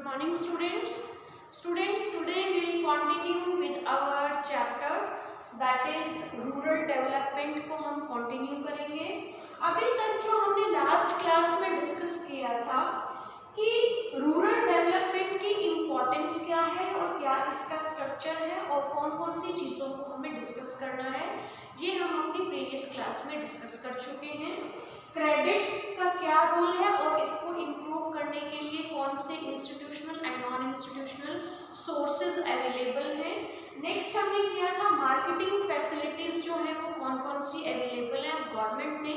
morning students, today we will continue with our chapter that is rural development को हम continue करेंगे। अभी तक जो हमने लास्ट क्लास में डिस्कस किया था कि रूरल डेवलपमेंट की इम्पोर्टेंस क्या है और क्या इसका स्ट्रक्चर है और कौन कौन सी चीज़ों को हमें डिस्कस करना है, ये हम अपनी प्रीवियस क्लास में डिस्कस कर चुके हैं। क्रेडिट का क्या रोल है और इसको इम्प्रूव करने के लिए कौन से institutional and non institutional sources available हैं। नेक्स्ट हमने किया था मार्केटिंग फैसिलिटीज़ जो है वो कौन कौन सी अवेलेबल है, गवर्नमेंट ने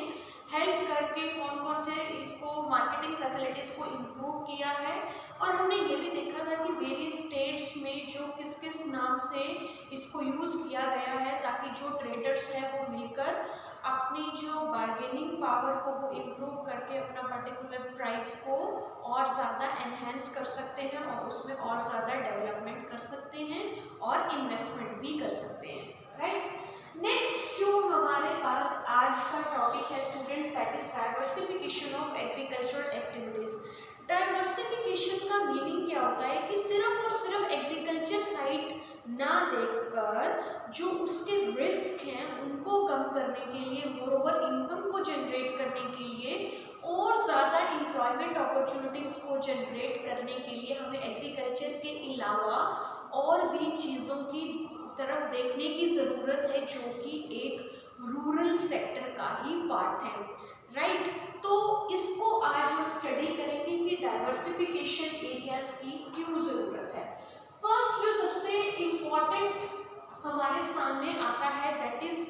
हेल्प करके कौन कौन से इसको मार्केटिंग फैसिलिटीज़ को इम्प्रूव किया है। और हमने ये भी देखा था कि वेरियस स्टेट्स में जो किस किस नाम से इसको यूज़ किया गया है ताकि जो ट्रेडर्स हैं वो मिलकर अपनी जो बार्गेनिंग पावर को वो इम्प्रूव करके अपना पर्टिकुलर प्राइस को और ज़्यादा एनहेंस कर सकते हैं और उसमें और ज़्यादा डेवलपमेंट कर सकते हैं और इन्वेस्टमेंट भी कर सकते हैं, राइट। नेक्स्ट जो हमारे पास आज का टॉपिक है students, that is diversification of agricultural activities. Diversification का मीनिंग क्या होता है कि सिर्फ और सिर्फ एग्रीकल्चर साइड ना देखकर जो उसके रिस्क हैं उनको कम करने के लिए, मोरओवर इनकम को जनरेट करने के लिए और ज़्यादा एम्प्लॉयमेंट अपॉर्चुनिटीज़ को जनरेट करने के लिए हमें एग्रीकल्चर के अलावा और भी चीज़ों की तरफ देखने की ज़रूरत है जो कि एक रूरल सेक्टर का ही पार्ट है, राइट। तो इसको आज हम स्टडी करेंगे कि डाइवर्सिफिकेशन एरियाज़ की क्यों ज़रूरत है। फर्स्ट जो सबसे इम्पॉर्टेंट हमारे सामने आता है दैट इज़,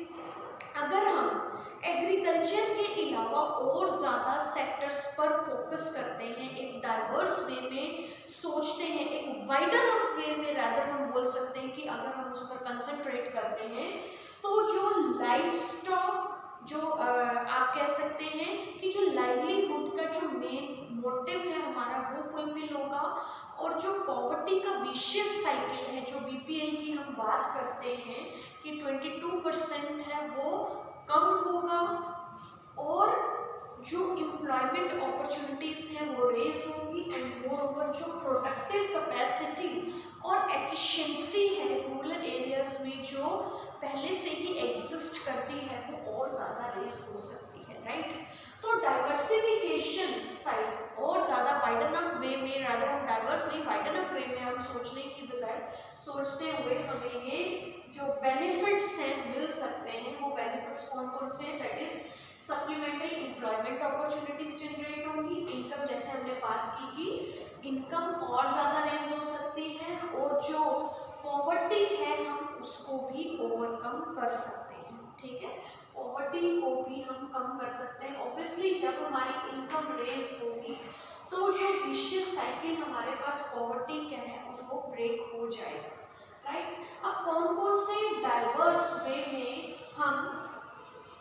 अगर हम एग्रीकल्चर के अलावा और ज़्यादा सेक्टर्स पर फोकस करते हैं, एक डाइवर्स वे में सोचते हैं, एक वाइडर अप वे में रादर हम बोल सकते हैं कि अगर हम उस पर कंसंट्रेट करते हैं तो जो लाइफ स्टॉक जो आप कह सकते हैं कि जो लाइवलीहुड का जो मेन मोटिव है हमारा वो फुलफिल होगा और जो पॉवर्टी का विशियस साइकिल है, जो बीपीएल की हम बात करते हैं कि 22% है वो कम होगा और जो एम्प्लॉयमेंट अपॉर्चुनिटीज़ हैं वो रेज होंगी एंड मोर ओवर जो प्रोडक्टिव कैपेसिटी और एफिशिएंसी है रूरल एरियाज में जो पहले से ही एग्जिस्ट करती है वो और ज़्यादा रेज हो सकती है, राइट। तो डाइवर्सिफिकेशन साइड और ज़्यादा वाइडन अप वे में, रादर हम डाइवर्स नहीं वाइडन अप वे में हम सोचने की बजाय सोचते हुए हमें ये जो बेनिफिट्स हैं मिल सकते हैं, वो बेनिफिट्स कौन कौन से हैं, that is supplementary employment opportunities generate होंगी, इनकम जैसे हमने बात की कि इनकम और ज़्यादा रेज हो सकती है और जो पॉवर्टी है हम उसको भी ओवरकम कर सकते हैं, ठीक है। पॉवर्टी को भी हम कम कर सकते हैं। ऑब्वियसली जब हमारी इनकम रेज होगी तो जो विशियस साइकिल हमारे पास पॉवर्टी का है उसको ब्रेक हो जाएगा, राइट। अब कौन कौन से डाइवर्स वे में हम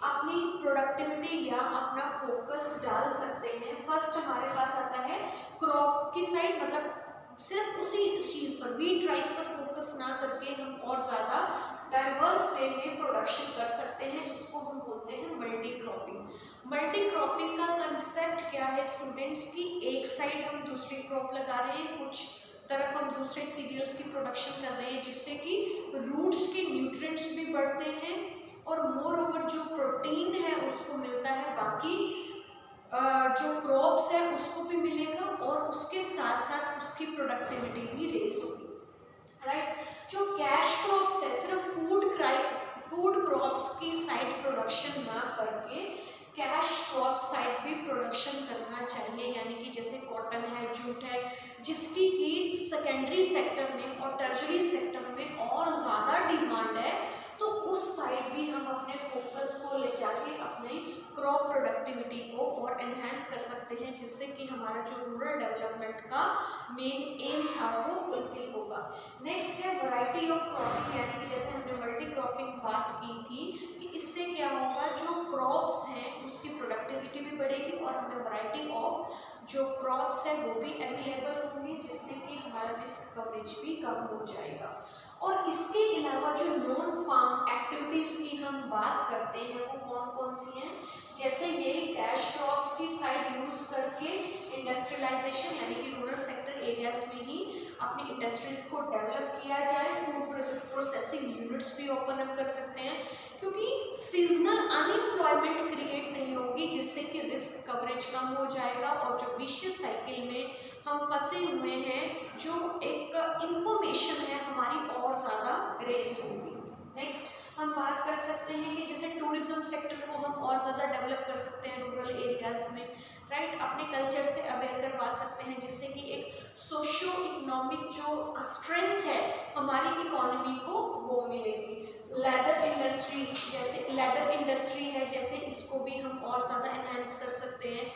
अपनी प्रोडक्टिविटी या अपना फोकस डाल सकते हैं। फर्स्ट हमारे पास आता है क्रॉप की साइड, मतलब सिर्फ उसी चीज़ पर वीट राइस पर फोकस ना करके हम और ज़्यादा डाइवर्स वे में प्रोडक्शन कर सकते हैं जिसको हम बोलते हैं मल्टी क्रॉपिंग। मल्टी क्रॉपिंग का कंसेप्ट क्या है स्टूडेंट्स की, एक साइड हम दूसरी क्रॉप लगा रहे हैं, कुछ तरफ हम दूसरे सीरियल्स की प्रोडक्शन कर रहे हैं जिससे कि रूट्स के न्यूट्रिएंट्स भी बढ़ते हैं और मोर ओवर जो प्रोटीन है उसको मिलता है, बाकी जो क्रॉप्स है उसको भी मिलेगा और उसके साथ साथ उसकी प्रोडक्टिविटी भी रेज होगी, राइट। जो कैश क्रॉप्स है सिर्फ फूड क्रॉप्स की साइड प्रोडक्शन ना करके कैश क्रॉप साइड भी प्रोडक्शन करना चाहिए, यानी कि जैसे कॉटन है, जूट है, जिसकी कि सेकेंडरी सेक्टर में और टर्शरी सेक्टर में और ज़्यादा डिमांड है, तो उस साइड भी हम अपने फोकस को ले जाके अपने क्रॉप प्रोडक्टिविटी को और एनहांस कर सकते हैं जिससे कि हमारा जो रूरल डेवलपमेंट का मेन एम था वो फुलफिल होगा। नेक्स्ट है वैरायटी ऑफ क्रॉपिंग, यानी कि जैसे हमने मल्टी क्रॉपिंग बात की थी कि इससे क्या होगा, जो क्रॉप्स हैं उसकी प्रोडक्टिविटी भी बढ़ेगी और हमें वैरायटी ऑफ जो क्रॉप्स है वो भी अवेलेबल होंगे जिससे कि हमारा रिस्क कवरेज भी कम हो जाएगा। और इसके अलावा जो नॉन फार्म एक्टिविटीज़ की हम बात करते हैं वो कौन कौन सी हैं, जैसे ये कैश क्रॉप्स की साइड यूज़ करके इंडस्ट्रियलाइजेशन यानी कि रूरल सेक्टर एरियाज में ही अपनी इंडस्ट्रीज को डेवलप किया जाए। फूड प्रोसेसिंग यूनिट्स भी ओपन अप कर सकते हैं, क्योंकि सीजनल अनएम्प्लॉयमेंट क्रिएट नहीं होगी, जिससे कि रिस्क कवरेज कम हो जाएगा और जो विशियस साइकिल में हम फंसे हुए हैं, जो एक इंफॉर्मेशन है हमारी और ज़्यादा रेज होगी। नेक्स्ट हम बात कर सकते हैं कि जैसे टूरिज्म सेक्टर को हम और ज़्यादा डेवलप कर सकते हैं रूरल एरियाज में, राइट। अपने कल्चर से अवेयर करवा सकते हैं, जिससे कि एक सोशियो इकोनॉमिक जो स्ट्रेंथ है हमारी इकोनॉमी को वो मिलेगी। लेदर इंडस्ट्री, जैसे लेदर इंडस्ट्री है, जैसे इसको भी हम और ज़्यादा एनहांस कर सकते हैं,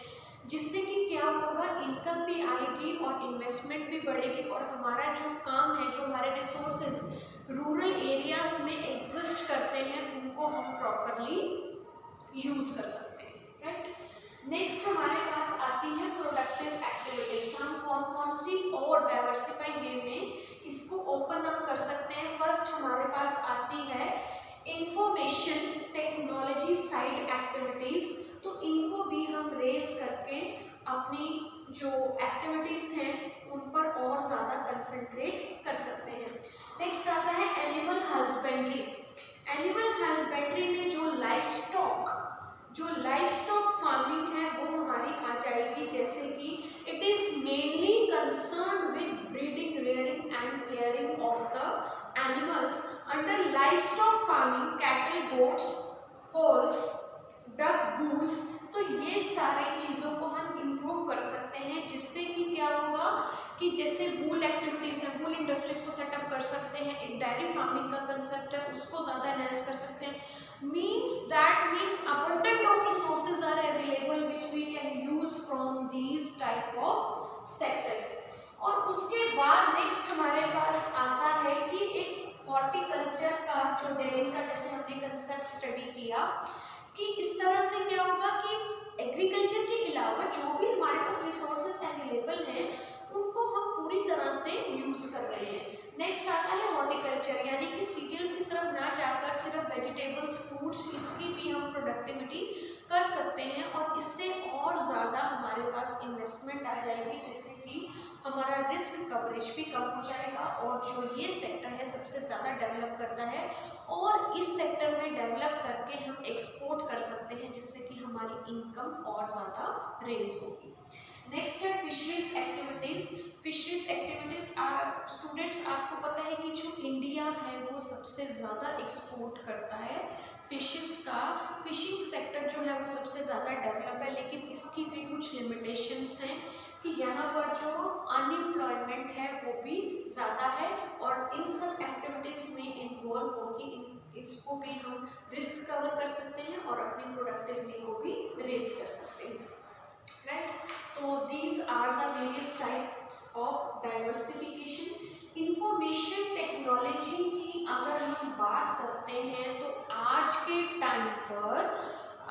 जिससे कि क्या होगा, इनकम भी आएगी और इन्वेस्टमेंट भी बढ़ेगी और हमारा जो काम है, जो हमारे रिसोर्सेज रूरल एरियाज में एग्जिस्ट करते हैं, उनको हम प्रॉपरली यूज कर सकते हैं, राइट। नेक्स्ट हमारे पास आती है प्रोडक्टिव एक्टिविटीज। हम कौन कौन सी और डाइवर्सिफाई वे में इसको ओपन अप कर सकते हैं। फर्स्ट हमारे पास आती है इंफॉर्मेशन टेक्नोलॉजी साइड एक्टिविटीज, तो इनको भी हम रेज करके अपनी जो एक्टिविटीज हैं उन पर और ज़्यादा कंसंट्रेट कर सकते हैं। नेक्स्ट आता है एनिमल हस्बेंड्री। एनिमल हस्बेंड्री में जो लाइफ स्टॉक फार्मिंग है वो हमारी आ जाएगी, जैसे कि it is mainly concern with breeding, rearing and caring of the animals under livestock farming, cattle, goats, fowls, duck, goose. तो ये सारी चीज़ों को हम इम्प्रूव कर सकते हैं, जिससे कि क्या होगा कि जैसे वूल एक्टिविटीज है, वूल इंडस्ट्रीज को सेटअप कर सकते हैं। एक डायरी फार्मिंग का कंसेप्ट है, उसको ज़्यादा एनहांस कर सकते हैं। means abundant of resources are available which we can use from these type of sectors। और उसके बाद नेक्स्ट हमारे पास आता है कि एक हॉर्टिकल्चर का जो डेयरिंग का जैसे हमने कंसेप्ट स्टडी किया, कि इस तरह से क्या होगा कि एग्रीकल्चर के अलावा जो भी हमारे पास रिसोर्सेज अवेलेबल हैं उनको हम पूरी तरह से यूज कर रहे हैं। नेक्स्ट आता है हॉर्टिकल्चर, यानी कि सीरियल्स की तरफ ना जाकर सिर्फ वेजिटेबल्स, फ्रूट्स, इसकी भी हम प्रोडक्टिविटी कर सकते हैं और इससे और ज़्यादा हमारे पास इन्वेस्टमेंट आ जाएगी, जिससे कि हमारा रिस्क कवरेज भी कम हो जाएगा। और जो ये सेक्टर है सबसे ज़्यादा डेवलप करता है और इस सेक्टर में डेवलप करके हम एक्सपोर्ट कर सकते हैं, जिससे कि हमारी इनकम और ज़्यादा रेज होगी। नेक्स्ट है fisheries activities. Fisheries activities students आपको पता है कि जो इंडिया है वो सबसे ज़्यादा एक्सपोर्ट करता है फिशेस का। फिशिंग सेक्टर जो है वो सबसे ज़्यादा डेवलप है, लेकिन इसकी भी कुछ लिमिटेशंस हैं कि यहाँ पर जो अनएम्प्लॉयमेंट है वो भी ज़्यादा है और इन सब एक्टिविटीज़ में इन्वॉल्व होगी, इसको भी हम रिस्क कवर कर सकते हैं और अपनी प्रोडक्टिविटी को भी रेज कर सकते हैं, राइट। तो these are the various types of diversification. Information technology की अगर हम बात करते हैं तो आज के टाइम पर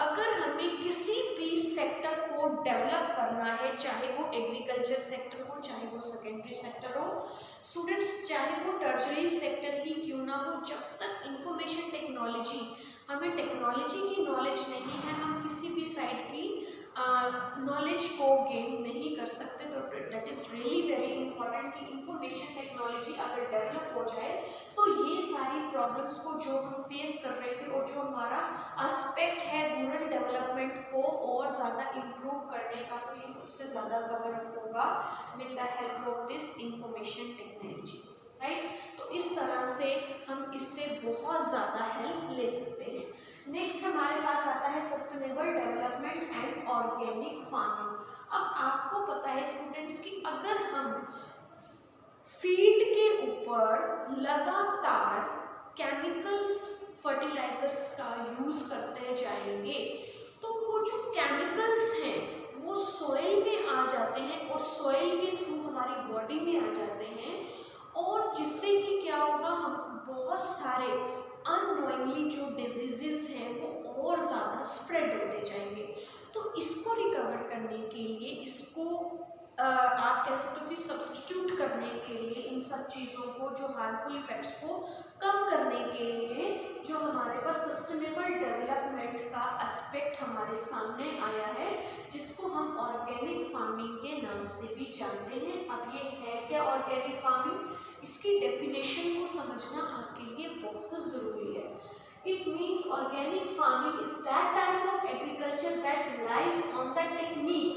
अगर हमें किसी भी सेक्टर को डेवलप करना है, चाहे वो एग्रीकल्चर सेक्टर हो, चाहे वो सेकेंडरी सेक्टर हो, स्टूडेंट्स चाहे वो टर्शरी सेक्टर ही क्यों ना हो, जब तक इंफॉर्मेशन टेक्नोलॉजी, हमें टेक्नोलॉजी की नॉलेज नहीं है, हम किसी भी साइड की नॉलेज को गेन नहीं कर सकते। तो that is really very important कि इंफॉर्मेशन टेक्नोलॉजी अगर डेवलप हो जाए तो ये सारी प्रॉब्लम्स को जो हम फेस कर रहे थे और जो हमारा एस्पेक्ट है रूरल डेवलपमेंट को और ज़्यादा इम्प्रूव करने का, तो ये सबसे ज़्यादा कवर अप होगा with the help of this information technology, right. तो इस तरह से हम इससे बहुत ज़्यादा हेल्प ले सकते हैं। नेक्स्ट हमारे पास आता है sustainable development and organic farming. अब आपको पता है स्टूडेंट्स कि अगर हम फील्ड के ऊपर लगातार केमिकल्स, फर्टिलाइजर्स का यूज करते जाएंगे तो वो जो केमिकल्स हैं वो सॉइल में आ जाते हैं और सॉइल के थ्रू हमारी बॉडी में आ जाते हैं और जिससे कि क्या होगा, हम बहुत सारे अननोइंगली जो डिजीजेस हैं वो और ज़्यादा स्प्रेड होते जाएंगे। तो इसको रिकवर करने के लिए, इसको आप कह सकते हो कि सब्स्टिट्यूट करने के लिए, इन सब चीज़ों को, जो हार्मफुल इफेक्ट्स को कम करने के लिए जो हमारे पास सस्टेनेबल डेवलपमेंट का एस्पेक्ट हमारे सामने आया है, जिसको हम ऑर्गेनिक फार्मिंग के नाम से भी जानते हैं। अब ये है क्या ऑर्गेनिक फार्मिंग, इसकी डेफिनेशन को समझना आपके लिए बहुत ज़रूरी है। It means organic farming is that type of agriculture that relies on the technique.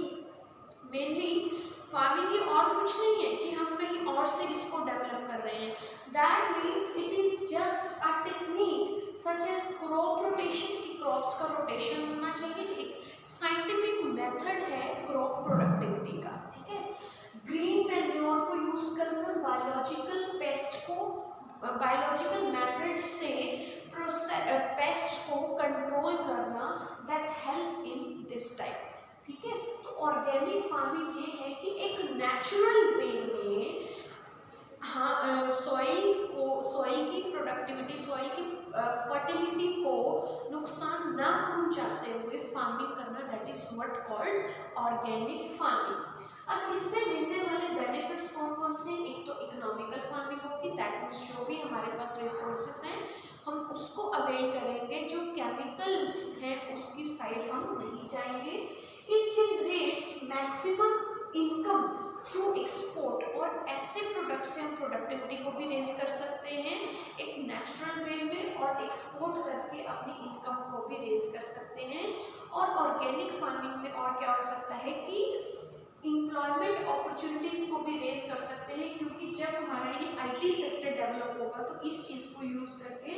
Mainly farming ये और कुछ नहीं है कि हम कहीं और से इसको डेवलप कर रहे हैं। That means it is just a technique such as crop rotation, कि क्रॉप्स का रोटेशन होना चाहिए, एक साइंटिफिक मेथड है क्रॉप प्रोडक्टिविटी का, ठीक है। ग्रीन मैन्योर को यूज करना, बायोलॉजिकल मेथड से पेस्ट को कंट्रोल करना, that help in this type, ठीक है। तो ऑर्गेनिक फार्मिंग ये है कि एक नेचुरल वे में सॉइल की प्रोडक्टिविटी, सॉइल की फर्टिलिटी को नुकसान ना पहुंचाते हुए फार्मिंग करना, that is what called organic farming. अब इससे मिलने वाले बेनिफिट्स कौन कौन से, एक तो इकोनॉमिकल फार्मिंग होगी, दैट मीन्स जो भी हमारे पास रिसोर्सेस हैं हम उसको अवेल करेंगे, जो केमिकल्स हैं उसकी साइड हम नहीं जाएंगे। It generates maximum income through export, और ऐसे प्रोडक्ट से हम प्रोडक्टिविटी को भी रेज कर सकते हैं एक नेचुरल वे में, और एक्सपोर्ट करके अपनी इनकम को भी रेज कर सकते हैं। और ऑर्गेनिक फार्मिंग में और क्या हो सकता है कि एम्प्लॉयमेंट अपॉर्चुनिटीज को भी रेज कर सकते हैं, क्योंकि जब हमारा ये आईटी सेक्टर डेवलप होगा तो इस चीज़ को यूज करके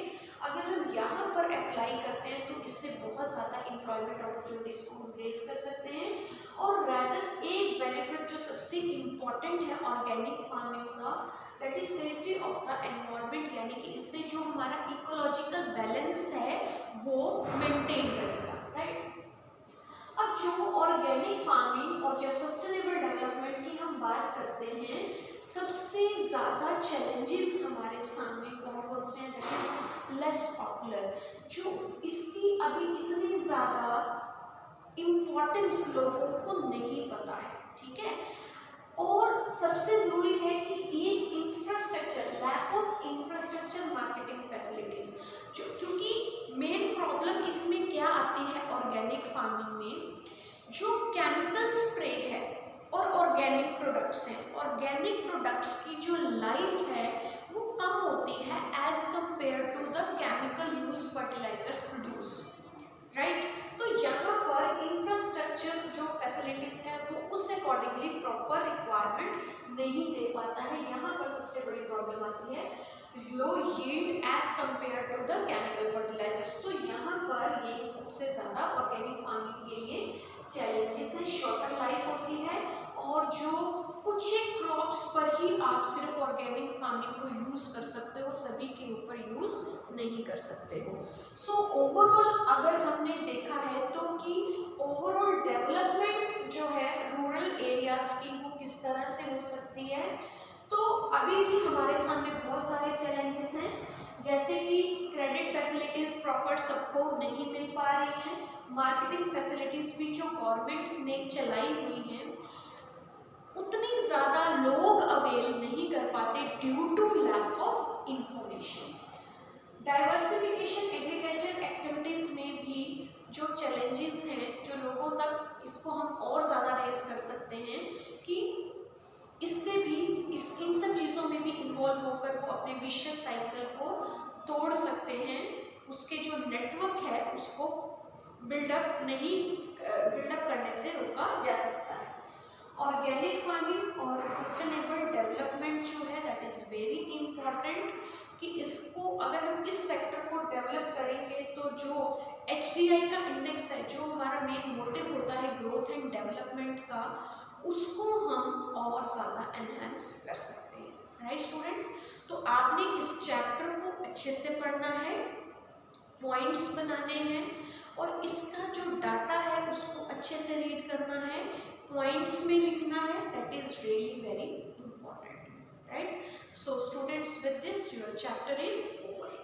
अगर हम यहाँ पर अप्लाई करते हैं तो इससे बहुत ज़्यादा एम्प्लॉयमेंट अपॉर्चुनिटीज को हम रेज कर सकते हैं। और रैदर एक बेनिफिट जो सबसे इम्पॉर्टेंट है ऑर्गेनिक फार्मिंग का, that is safety of the environment, यानी कि इससे जो हमारा इकोलॉजिकल बैलेंस है वो मेंटेन रहेगा, राइट। अब जो ऑर्गेनिक फार्मिंग और जो सस्टेनेबल डेवलपमेंट की हम बात करते हैं, सबसे ज़्यादा चैलेंजेस हमारे सामने कौन कौन से हैं, दैट इज लेस पॉपुलर, जो इसकी अभी इतनी ज़्यादा इम्पोर्टेंस लोगों को नहीं पता है, ठीक है। और सबसे ज़रूरी है कि ये infrastructure, lack of infrastructure marketing facilities, जो क्योंकि मेन प्रॉब्लम इसमें क्या आती है ऑर्गेनिक फार्मिंग में, जो केमिकल स्प्रे है और ऑर्गेनिक प्रोडक्ट्स हैं, ऑर्गेनिक प्रोडक्ट्स की जो लाइफ है वो कम होती है as compare to the chemical use fertilisers produce, right. तो यहाँ पर इंफ्रास्ट्रक्चर जो फैसिलिटीज है वो उस अकॉर्डिंगली प्रॉपर रिक्वायरमेंट नहीं दे पाता है। यहाँ पर सबसे बड़ी प्रॉब्लम आती है low yield as compare to the chemical fertilizers. तो यहाँ पर ये सबसे ज़्यादा ऑर्गेनिक फार्मिंग के लिए चैलेंजेस है। शॉर्टर लाइफ होती है, और जो कुछ एक क्रॉप्स पर ही आप सिर्फ ऑर्गेनिक फार्मिंग को यूज कर सकते हो, सभी के ऊपर यूज नहीं कर सकते हो। सो ओवरऑल अगर हमने देखा है तो कि ओवरऑल डेवलपमेंट जो है रूरल एरियाज की वो किस तरह से हो सकती है, तो अभी भी हमारे सामने बहुत सारे चैलेंजेस हैं, जैसे कि क्रेडिट फैसिलिटीज प्रॉपर सबको नहीं मिल पा रही हैं, मार्केटिंग फैसिलिटीज भी जो गवर्नमेंट ने चलाई हुई हैं उतनी ज़्यादा लोग अवेल नहीं कर पाते due to lack of information. Diversification agriculture activities में भी जो चैलेंजेस हैं, जो लोगों तक इसको हम और ज़्यादा रेस कर सकते हैं कि इससे भी इन सब चीज़ों में भी इन्वॉल्व होकर वो अपने विशियस साइकिल को तोड़ सकते हैं, उसके जो नेटवर्क है उसको बिल्डअप करने से रोका जा सकता है। ऑर्गेनिक फार्मिंग और सस्टेनेबल डेवलपमेंट जो है दैट इज़ वेरी इम्पॉर्टेंट, कि इसको अगर हम इस सेक्टर को डेवलप करेंगे तो जो HDI का इंडेक्स है, जो हमारा मेन मोटिव होता है ग्रोथ एंड डेवलपमेंट का, उसको हम और ज़्यादा एनहांस कर सकते हैं, राइट स्टूडेंट्स। तो आपने इस चैप्टर को अच्छे से पढ़ना है, पॉइंट्स बनाने हैं, और इसका जो डाटा है उसको अच्छे से रीड करना है, पॉइंट्स में लिखना है, that is really very important, right. So students, with this your chapter is over.